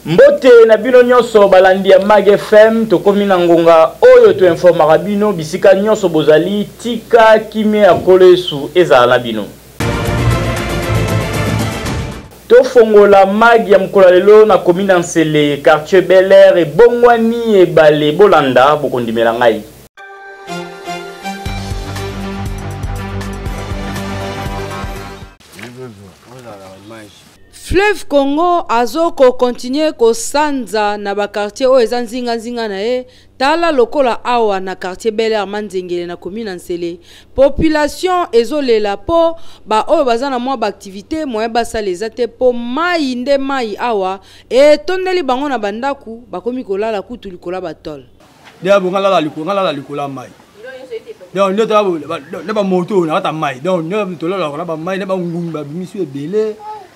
Mbote na bino nyonso balandi ya Mag FM tokomi na ngonga oyo to informa bino bisika nyonso bozali tika kimia kolesu ezala na bino. To fongola Mag ya mkola lelo na komina Nsele quartier Bel Air e bongwani e bale bolanda bokondimela ngai. Fleuve Congo azoko continue ko sanza na ba quartier o eza nzinga na ye tala lokola awa na quartier Bel Air Manzengele na commune Nsele. Population ezolela po ba oyo bazana mwa ba activité moye basaleza te po mai nde mai awa e tondeli bango na bandaku bakomi kolala kutu likola batol. Dia bongala la likola mai. Donc ne ba moto na ta mai. Donc ne to la ba mai ne ba ngungu ba bimisu ebele.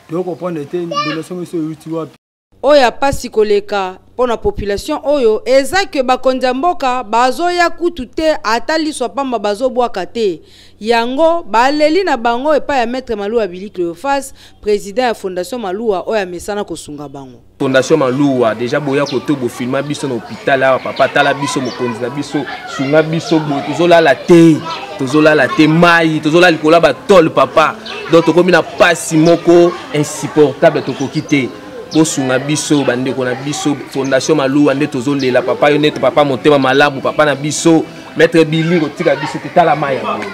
Donc on prend des donnations sur YouTube. Oya pasi koleka pona population oyo eza ke bakonza mboka bazoya kutu te atali swa pamba bazobwaka te yango baleli na bango epa ya maître Malua Billy Cléophas président ya fondation Malua oya mesana kosunga bango. Fondation Malua déjà boya koto bo filma biso na hôpital awa papa tala biso mokonzi na biso sunga biso bo tozola la te mai tozola likola ba tol papa donc tokomi na pasi moko insupportable tokokite bosunga biso bande ko na biso fondation Malua nde tozolela papa yo nete papa motema malabu papa na biso maître Billy kotika biso tala mai yango.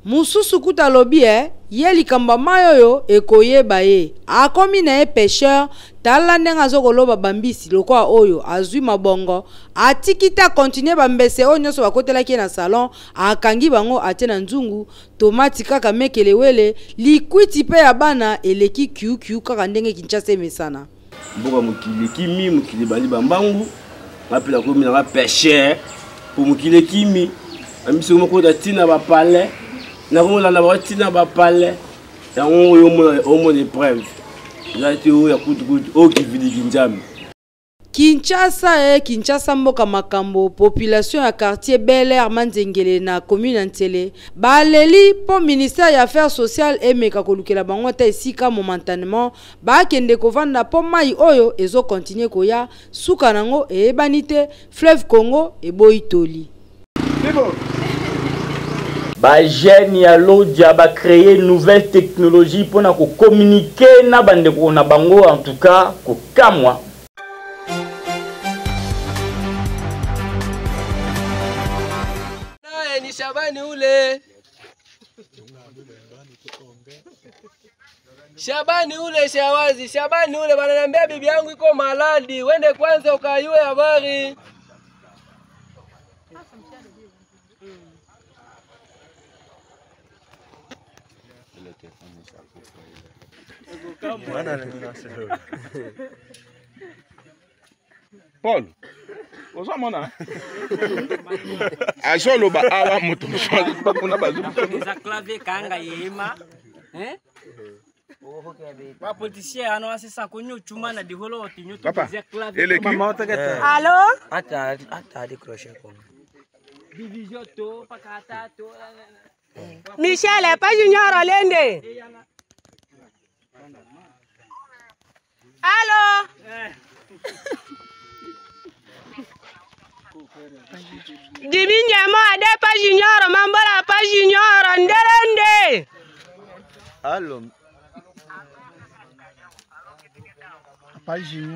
Mususu kuta lobi ye likamba mayoyo ekoyeba ye akomi na ye pêcheur tala ndenga zokoloba bambisi lokoa oyo azwi mabongo atikita continue bambese o nyonso bakotelaki na salon akangi bango atie na nzungu tomati kaka mekelewele likwiti pe ya bana eleki kiu kaka ndenge Kinshasa emesana mboka mokili kimi mokili bali bambangu apela komi na pêcheur pour mokili kimi ambiso moko da tina ba palais na komola na ba tina ba palais ya omo de preuve ya été ya kutu o kivili kinjami Kinshasa mboka makambo population ya quartier Bel Air Manzengele na commune Nsele baleli po ministère ya affaires sociales emeka kolukela bango ta esika momentanément bakende kovanda po mai oyo ezo continuer koya suka nango ebanite Fleuve Congo eboitoli. Ba jeune ya Lodia ba créer nouvelle technologie pour na ko communiquer na bande ko na bango en tout cas ko kamwa. Ni Shabani ule. Shabani ule bananiambia bibi yangu iko maladi. Wende kwanza ukayue habari. Paul, oza mona. Azolo ba awa moto pa kuna bazu. Za clavier kanga yema. Ba politicien ano asisa kunyu chuma na diholo otinyu to za clavier. Allô? Ata décrocher comme. Division to pakata to. Michel, pas Junior Olende. Allô? Dibinyamo ade pas Junior, mambola pas Junior ndelende. Allô.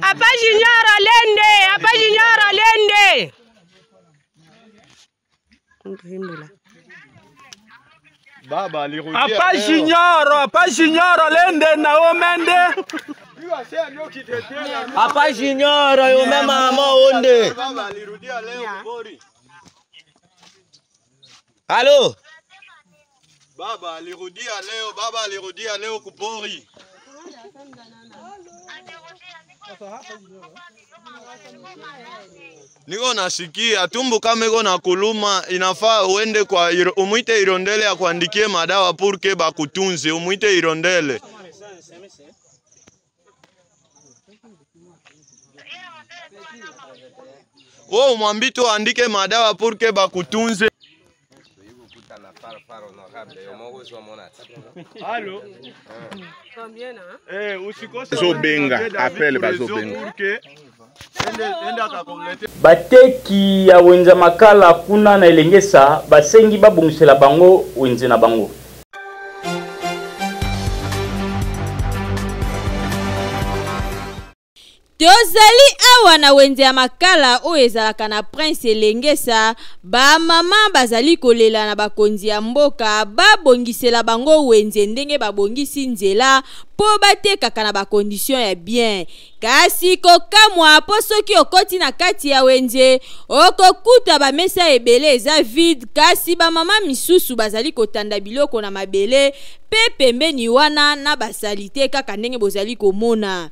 Apa Junior Olende. Baba alirudi. Apa Junior Olende na omende. Apa Junior yo mema mama onde. Baba alirudia leo kupori. Allô? Baba alirudia leo kupori. Niko nasikia tumbo kama iko na kuluma inafaa uende kwa umuite Irondele ya kuandikie madawa purke bakutunze umuite Irondele. Mwambito andike madawa purke bakutunze. Allô? Combien, hein? Zobenga, appelle Bazobenga. Bateki ya wenza makala kuna na elengesa basengi babungisela bango wenze na bango. Tozali awa na wenze ya makala oyo ezalaka na Prince Elengesa, ba mama bazali kolela na bakonzi ya mboka babongisela bango wenze ndenge babongisi nzela po batekaka na bakondisyon ya bien. Kasi kokamwa po soki okoti na kati ya wenze okokuta bamesa ebele eza vide, kasi ba mama misusu bazali kotanda biloko na mabele pe pembeni wana na basalite kaka ndenge bozali komona.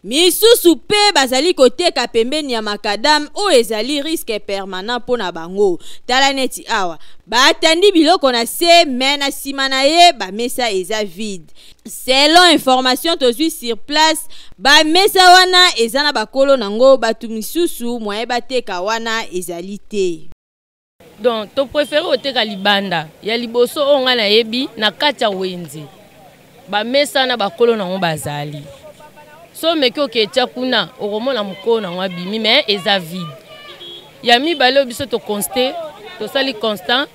Misusu pe bazali koteka pembeni ya makadam o ezali risque permanent pona bango. Tala neti awa batandi biloko na se mena simana ye ba mesa eza vide. Selon information tozwi sur place, ba mesa wana eza na bakolo nango batu misusu moye bateka wana ezali te. Donc to préféré oteka libanda ya liboso onga na yebi na kati ya wenze. Ba mesa na bakolo nango bazali. So meki oketia kuna okomona mukolo na ngwabimi mais eza vide. Ya mibale biso to constate to sali constant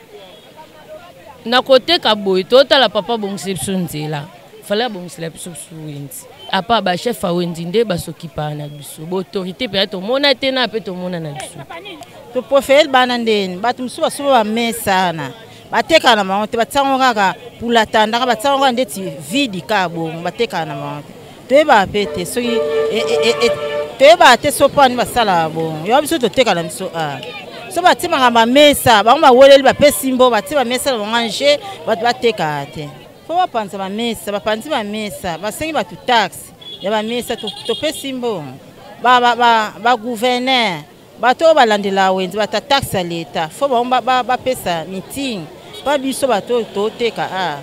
na kote ka boy to tala papa bongise biso nzela. Fala bongise biso wenzi. Apa ba chef a wenzi nde basokipa na biso. Bo autorité peut être mona te na pe to mona na biso. To profil bana ndeni batu msusu basuba ba mesa na. Bateka na maonte batsango kaka pulatanda batsango ndeti vide ka bongo bateka na maonte. Teba pete so teba te sopa ni basala bon yo biso to teka na biso so batima ngamba mesa ba woleli ba pesimbo batima mesa ba manger bateka te fo ba panza ba mesa ba panzi ba mesa ba sengi ba tu tax ya ba mesa to pesimbo ba gouverneur ba to balandela wenzi ba tax leta fo ba pesa meeting ba biso ba to teka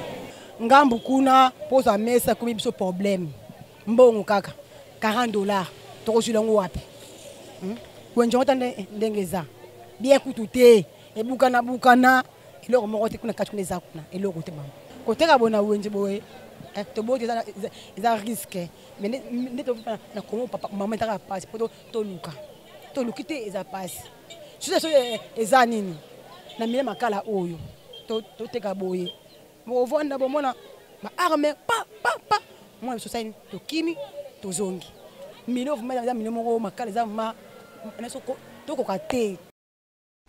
ngambu kuna poza mesa kumi biso problème mbongo kaka $40 tokosulango wapi wenje otande ndengeza bien kutute ebukana eloko moko te kuna kati kuna eza kuna eloko te mama koteka bona wenje boye to bote eza risque mais ne to na komo papa mama taka passe poto to lukite eza passe so eza nini na mile makala oyo to teka boye mo vonda bomona ma arme pa moi société to kimi to zongi mino vuma za mino moko makala za ma nasoko to kokate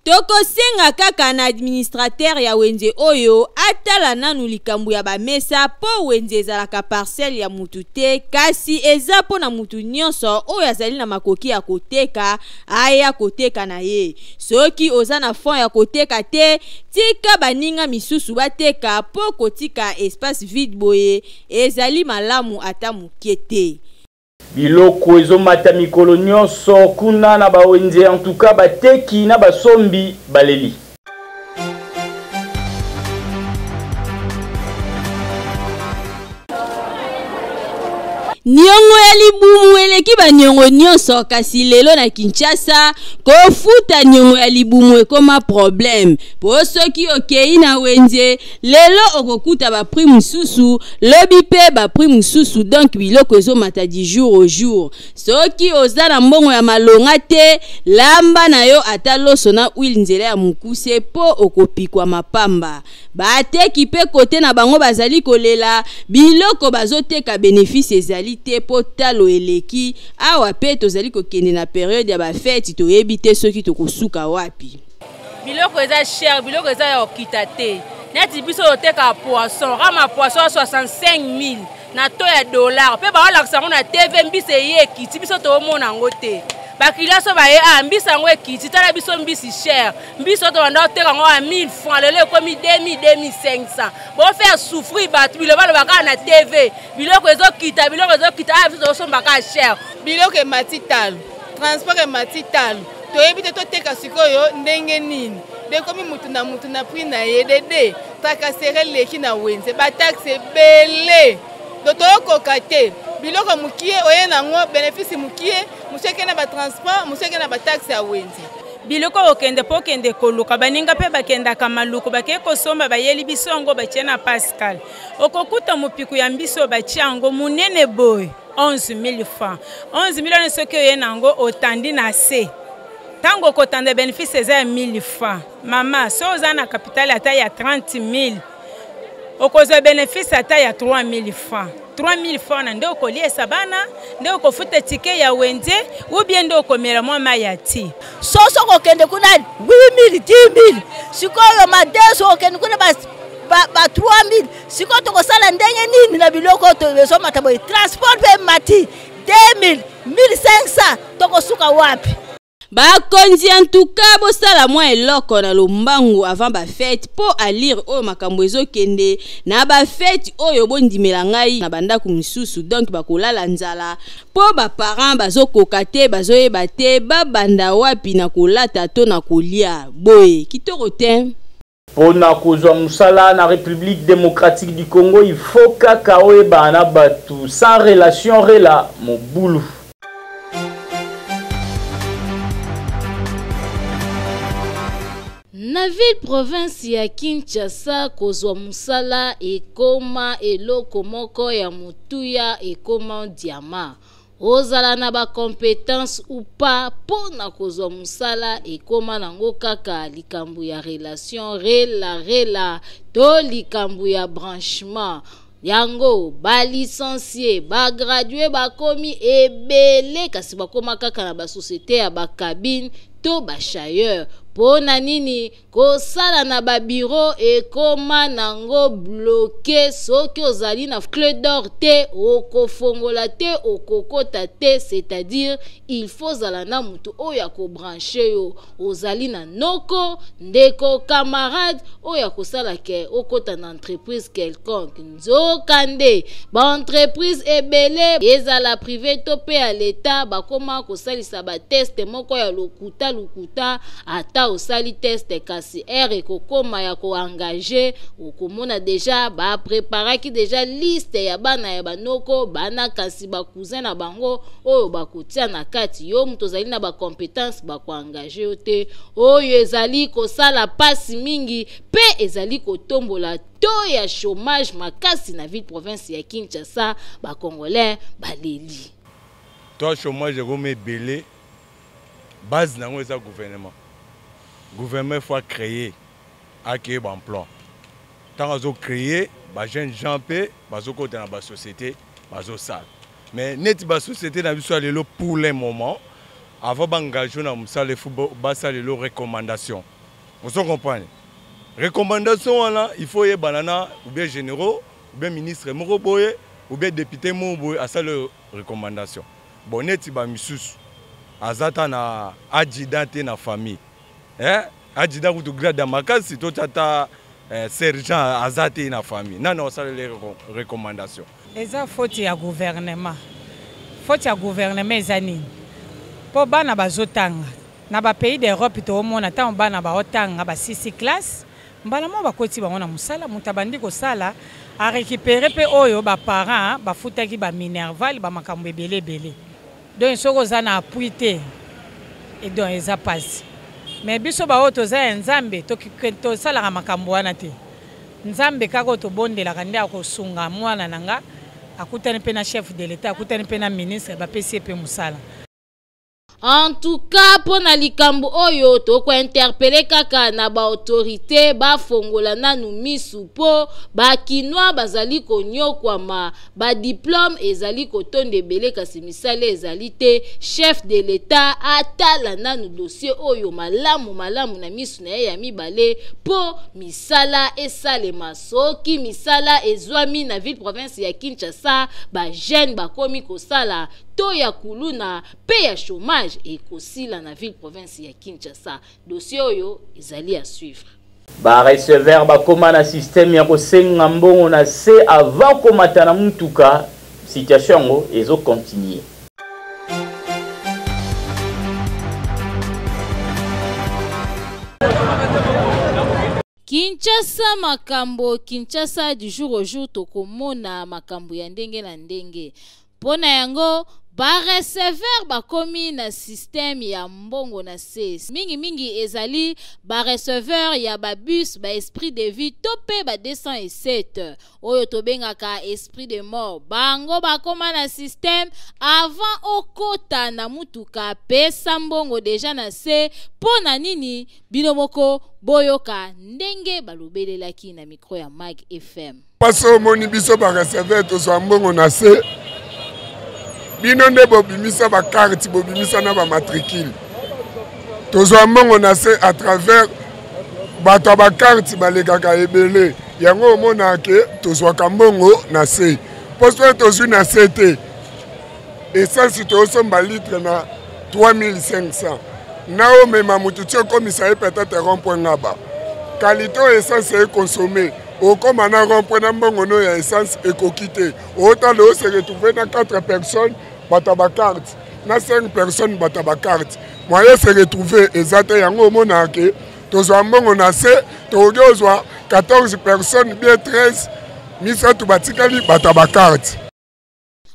tokosenga kaka na administrateur ya wenze oyo atala nanu likambo ya bamesa po wenze ezalaka parcelle ya mutu te, kasi eza po na mutu nyonso oyo azali na makoki ya koteka aya koteka na ye. Soki oza na fond ya koteka te, tika baninga misusu bateka po kotika espace vide boye ezali malamu ata mukie te. Biloko ezomata mikolo nyonso kuna na bawenze, en tout cas bateki na basombi baleli. Nyongo ya libumu eleki ba nyongo nyonso, kasi lelo na Kinshasa kofuta nyongo ya libumu ekoma problème. Po soki okei na wenze lelo okokuta ba prix mususu, lobi pe ba prix mususu, donc biloko ezomata du jour au jour. Soki oza na mbongo ya malonga te, lamba na yo ata loso na huile nzela ya mukuse po okopikwa mapamba. Bateki pe kote na bango bazali kolela biloko bazoteka bénéfice ezali te po talo eleki. Awa pe tozali kokende na période ya ba fête toyebi te soki tokosuka wapi. Biloko eza cher, biloko eza ya okita te. Neti biso oteka poisson, rama poisson 65 000 na to ya $. Pe ba olakisa na TV mbisi yeki, biso to mona ngo te. Bakila so ba mbisa ngo ekiti tala biso mbisi cher. Mbiso to banda oteka ngo 1000 francs, lelo komi 2500. Bo faire souffrir bat biloko baka na TV. Biloko ezokita biso so baka cher. Biloko e matitalo, transport e matitalo. To ebite to teka sikoyo ndenge nini. De komi mutu na prix na yedede. Takasere leki na wenze, ba taxe belé. Doto kokate. Biloko mukie oye nango bénéfice mukie, museke na ba transport, museke na ba taxe ya wenze. biloko okende po kende koluka baninga pe bakendaka maluku bake kosomba bayeli biso yango batie na Pascal okokuta mopiku ya mbiso batie yango munene boy 11 000 francs 11 000 soki oye nango otandi na se tango kotanda bénéfice eza ya 1000 francs mama so oza na capital ata ya 30 000 okozwa bénéfice ata ya 3 000 francs 3 000 francs na nde okoliesa bana nde okofuta tike ya wenze ou bien nde okomela mwa mai ya ti soso kokende kuna 8 000 10 000 sikoyo madeso okende kuna ba 3 000 sikoyo tokosala ndenge nini na biloko tozomata boye transport pe mati 2 000 1500 tokosuka wapi bakonzi en tout cas bosala mwa eloko na lombangu avant ba fête po alire oyo makambo ezokende na ba fête oyo bondimela ngai na bandako misusu donc bakolala nzala po ba parents bazokoka te bazoyeba te babanda wapi na kolata to na kolia boye kitoko te. Pona kozwa musala na République démocratique du Congo il faut kaka oyeba na batu sans relation rela mobulu. Na ville province ya Kinshasa kozwa musala ekoma eloko moko ya mutuya ekoma diama ozala na ba compétence ou pas pona kozwa musala ekoma nango kaka likambu ya relation rela to likambu ya branchement yango ba licencié ba gradué ba komi ebele kasi bakoma kaka na ba société ya ba cabine to ba chailleur pona nini kosala na ba bureau ekoma nango bloqué soki ozali na clé d'or te okofongola te okokota te c'est-à-dire il faut zala na mutu oyo akobranche yo ozali na noko ndeko camarade oyo akosala ke okota na entreprise quelconque nzokande ba entreprise ebele ezala privé to pe ya l'État bakoma kosalisa ba test moko ya lukuta ata osali test kasi ere kokoma ya ko engager okomona déjà ba préparaki déjà liste ya bana ya banoko bana kasi ba cousin na bango oyo bakotia na kati yo muto zali na ba compétence ba ko engager ote oyo ezali kosala pasi mingi pe ezali kotombola to ya chômage makasi na ville province ya Kinshasa ba congolais baleli to chômage comme belé base nango eza gouvernement faut créer acquérir l'emploi. Tant qu'ils ont créé, les jeunes gens paient, ils ont dans la société, ils ont ça. Mais net la société n'a pas pour le moment. Avant d'engager dans le football, il y a recommandations. Vous comprenez? Recommandations là, il faut y banana ou bien généraux, ou bien ministre Moroboye, ou bien député Moroboye à ça les recommandations. Bon net ba misus. Azata na adjudant na famille. Adjudant ou grade dans ma case, si tout tata sergent azate na famille. Non, ça les recommandations. Eza faute ya gouvernement. Faute ya gouvernement ezani. Po bana bazotanga. Na ba pays d'Europe to mona ta bana ba otanga ba 6 classe. Mbala mo bakoti bango na musala mutabandi ko sala a récupérer pe oyo ba parents ba futaki ba minerval ba makambo ebele. Donc soko za na appuité et donc eza passe. Mais biso ba oto za nzambe to sala makambo wana te. Nzambe kako to bondela kandi akosunga mwana nanga akutani pe na chef de l'état akutani pe na ministre ba PCP musala. En tout cas, pour na likambo oyo toko interpeller kaka na ba autorité ba fongola na nu misu po ba kinwa bazali konyokwama ba diplôme ezali kotonde belé kasi misale ezali te chef de l'état atala na nu dossier oyo malamu na misu na ya mibale po misala esale masoki misala ezwami na ville province ya Kinshasa ba jeune ba komi kosala to ya kuluna pe ya chômage et kosila na ville province ya Kinshasa dossier oyo ezali à suivre. Ba recevoir ba koma na système ya kosenga mbongo na se avant komata na mutuka situation ngo ezo continuer. Kinshasa makambo Kinshasa du jour au jour tokomona makambo ya ndenge na ndenge. Pona yango bareceveur bakomi na système ya mbongo na se mingi ezali bareceveur ya babus ba esprit de vie to pe ba 207 oyo tobengaka esprit de mort bango bakoma na système avant okota na mutuka pesa mbongo deja na se pona nini bino moko boyoka ndenge balobelelaki na micro ya Mag FM. Paso moni biso bareceveur to so mbongo na se bino nde bobimisa ba carte bobimisa na ba matricule tozwa mbongo na se à travers bato ba carte balekaka ebele yango omona ke tozwa mbongo na se poste tozwi na se te essence tosomba litre na 3500 nao mema mutu tio komisa ye peut-être rond-point ngaba qualité essence est consommée au comme na rond-point na mbongo no ya essence ekokite autant de se retrouver na 4 personnes bataba carte na 5 personnes bataba carte moyen se retrouver exacte yango mona ke tozwa mbongo na se tozwa 14 personnes bien 13 misa tu batikali bataba carte.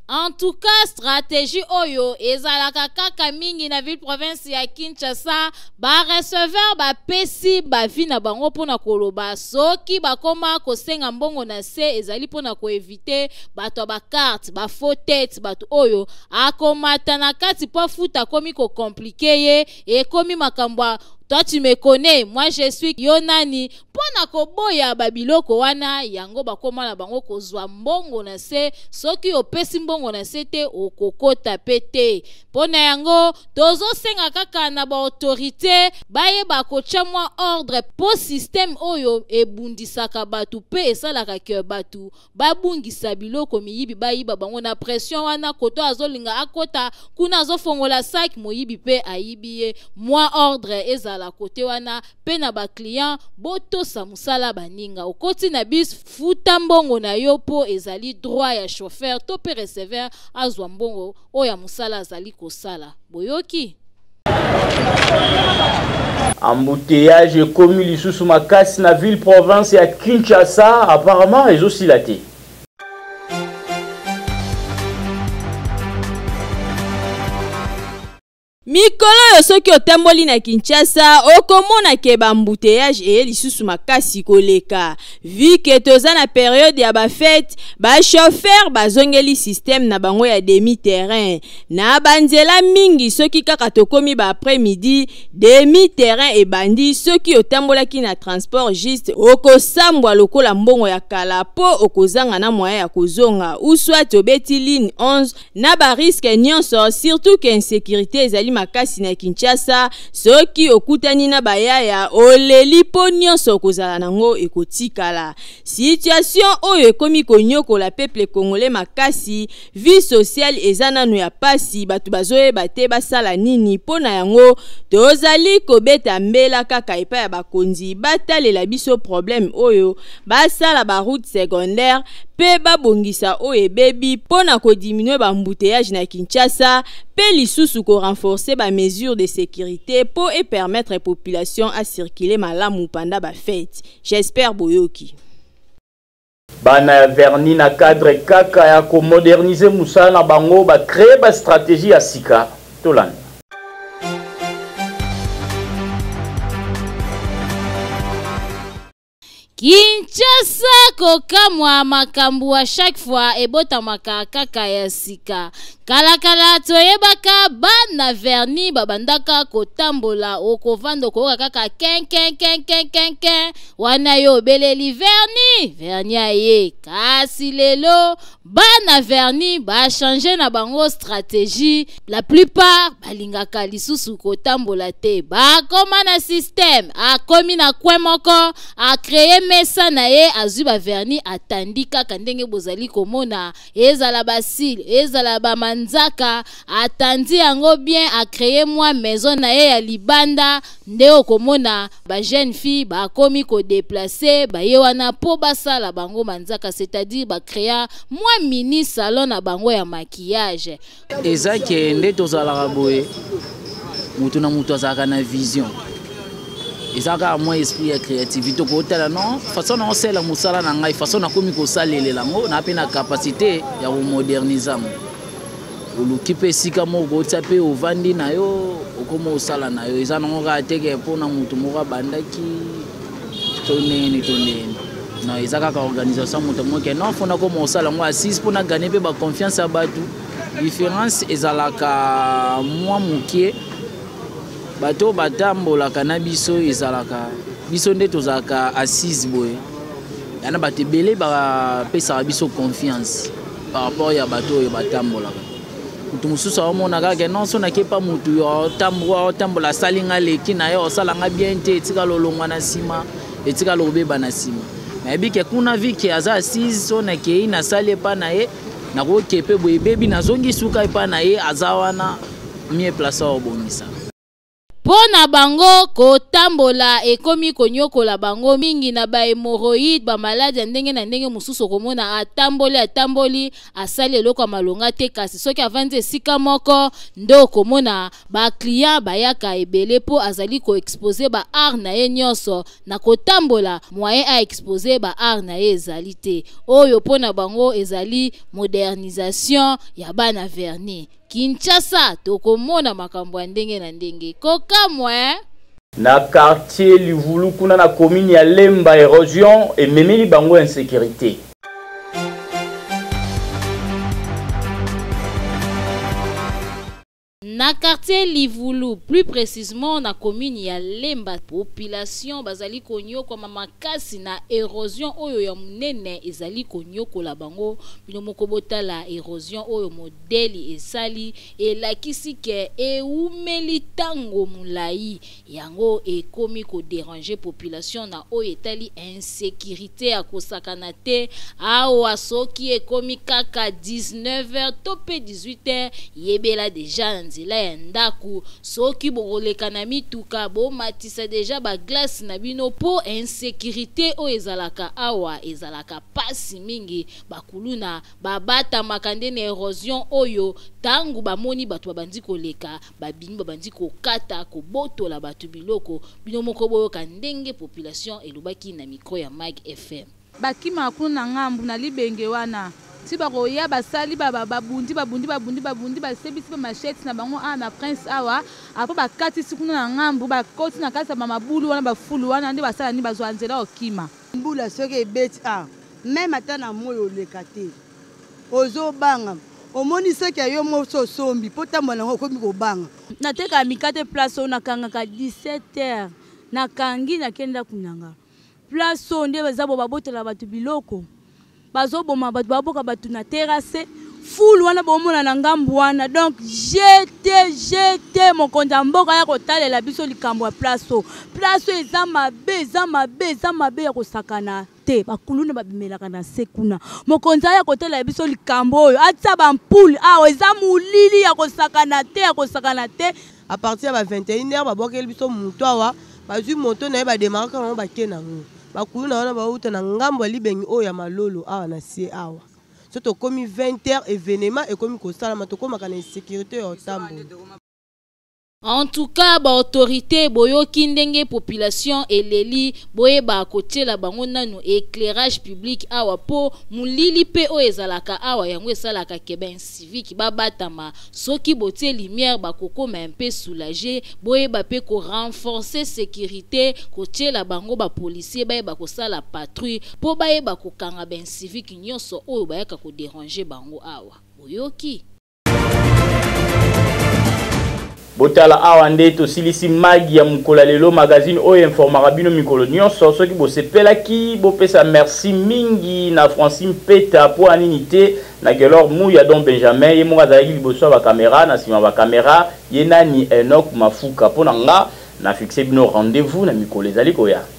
En tout cas, stratégie oyo ezalaka kaka mingi na ville province ya Kinshasa ba receveur ba pesi ba vi na bango pona koloba soki bakoma kosenga mbongo na se ezali pona ko éviter bato ba carte ba faux tête bato oyo akomata na kati po futa komi ko compliqué ye et komi makambwa. Toi tu me connais, moi je suis Yonani. Pona koboya babiloko wana yango bakoma na bango kozwa mbongo na se soki opesi mbongo na se te okokota pete. Pona yango tozo senga kaka na ba autorité baye bakocha mwa ordre po système oyo ebundisaka batu pe esalaka ke batu babungisa biloko miyibi bayiba bango na pression wana koto azolinga akota kuna azofongola sac moyibi pe ayibiye mwa ordre eza la côté wana pe na ba client boto sa musala baninga okoti na bis futa mbongo na yo po ezali droit ya chauffeur to pe receveur azwa mbongo oya musala azali kosala boyoki. Embouteillage commis lisusu makasi na ville province ya Kinshasa apparemment ezosilaté. Mikolo yo soki otamboli na Kinshasa okomona ke ba embouteillage e lisusu makasi koleka vu que toza na période ya ba fête ba chauffeur bazongeli système na bango ya demi terrain na banzela mingi soki kaka tokomi ba après midi demi terrain e bandi soki otambolaki na transport juste okosambwa lokola mbongo ya kala po okozanga na moyen ya kozonga ou soit obeti ligne 11 na ba risque nyonso surtout que insécurité ezali makasi na Kinshasa soki okutani na bayaya oleli po nyonso kozala nango ekotikala situation oyo ekomi konyokola peuple congolais makasi vie sociale eza nanu ya pasi batu bazoyeba te basala nini pona yango tozali kobeta mbela kaka epa ya bakonzi batalela biso problème oyo basala ba route secondaire pe babongisa oyo bebi pona ko diminuer ba embouteillage na Kinshasa pe lisusu ko renforcer ba mesures de sécurité pour et permettre la population à circuler malamu pendant ba fête. J'espère boyoki. Bana verni na cadre kaka ya ko moderniser musala na bango ba créer ba stratégie ya sika tolanda. Kinshasa kokamwa makambu à chaque fois ebota makaka ya sika kalakala toyebaka bana verni babandaka kotambola okovando koka kaka ken wana yo beleli verni aye kasi lelo bana verni ba changer na bango stratégie la plupart balingaka lisusu kotambola te ba koma na système akomi na kwe moko a créer mesa na ye azwi ba verni atandi kaka ndenge bozali komona ezala basile ezala ba manzaka atandi yango bien a créer moi maison na ye ya libanda nde okomona ba jeune fille ba komi ko déplacer ba ye wana po basala bango manzaka c'est-à-dire ba créer moi mini salon na bango ya maquillage ezake nde tozalaka boye mutu na mutu azalaka na vision ezaka moi esprit ya créativité ko tala non façon on sait la musala na ngai façon na komi ko salele lango na pe na capacité ya ko moderniser oluki mpe esika moko otia mpe ovandi na yo okoma osala na yo eza nango kaka teke mpona motu moko abandaki to ndenge non eza kaka organisation moto moke non fona koma osala yango assise mpona gagner mpe baconfiance ya bato différence ezalaka mwa mokie bato batambolaka na biso ezalaka biso nde tozalaka assise boye yana bato ebele bapesaka biso confiance par rapport ya bato oyo batambolaka mutu mosusu aomona kaka non so nake pa mutu otambola asali nga leki na yo osala nga bien te etika lolongwa na nsima etika lobeba na nsima nayebi ke kuna vike aza assise so nakei nasali epa na ye nakoke mpe boye ebebi nazongi suka epa na ye aza wana mie place aobongisa mpo na bango kotambola ekomi konyokola bango mingi na bahemoroïde bamaladi ya ndenge na ndenge mosusu okomona atamboli asali eloko ya malonga te kasi soki avandi esika moko nde okomona baclient bayaka ebele mpo azali koexpose baart na ye nyonso na kotambola moyen aexpose baart na ye ezali te oyo mpo na bango ezali modernisation ya bana verni Kinshasa tokomona makambo ya ndenge na ndenge kokamwe na quartier Livulu kuna na commune ya Lemba érosion et memeli bango insécurité. Na quartier Livulu, plus précisément na commune ya Lemba, population bazali konyoko makasi na érosion oyo ya munene ezali konyoko la bango bino moko botala érosion oyo modeli esali elakisi ke eumeli tango mulai yango ekomi ko déranger population na oyo etali insécurité ya kosakana te awa soki ekomi kaka 19h to pe 18h yebela déjà nzela ya ndaku soki bokoleka na mituka bomatisa deja ba glace na bino po insécurité o ezalaka awa ezalaka pasi mingi bakuluna babata makande na érosion oyo tangu bamoni bato babandi koleka babini babandi kokata kobotola bato biloko bino moko boyoka ndenge population elobaki na micro ya Mag FM bakima kuna ngambu na libenge wana si bakoya basali babundi basebisi ba machete na bango na prince awa apo bakati sikuna na ngambu bakoti na kasa mabulu wana bafulu wana ndi basala ni bazwa nzela okima mbula soki ebeti même ata na moyo lekate ozo banga omoni soki yo moso sombi potambola ngo komi ko banga nateka mikate place ona kangaka 17h na kangi na kenda kunanga place onde bazabo babotela batu biloko bazoboma batu baboka batu na terrasse fulu wana bomona na ngambu wana donc jete mokonza mboka ya kotalela biso likambo ya place eza mabe ya kosakana te bakuluna babimelaka na sekuna mokonza ya kotalela biso likambo oyo atsa bampule eza mulili ya kosakana te à partir ya 21h babokeli biso mutu awa bazwi moto na ye bademaraka nango bake nango bakulu na wana bauta na ngambo ya libengi oyo ya malolo awa na sie awa so tokomi 20h événement ekomi kosalama tokomaka na insécurité ya otambola. En tout cas, ba autorité boyoki ndenge population eleli boyeba kotiela bango nanu éclairage public awa po mulili pe o ezalaka awa yango esalaka keben civique babatama soki botie lumière bakokoma un peu soulager boyeba pe ko renforcer sécurité kotiela bango ba policier bayeba kosala patrouille po bayeba kokanga ben civique nyonso oyo bayaka ko déranger bango awa boyoki. Botala awa nde tosilisi magi ya mukolo lelo magazine oyo informaka bino mikolo nyonso soki bosepelaki bopesa merci mingi na Francine Peta po anini te na Gelor Mouya don Benjamin ye moko azalaki liboso ba caméra na sima ba caméra ye nani Enoch Mafuka po na nga na fixe bino rendez-vous na mikolo ezali koya.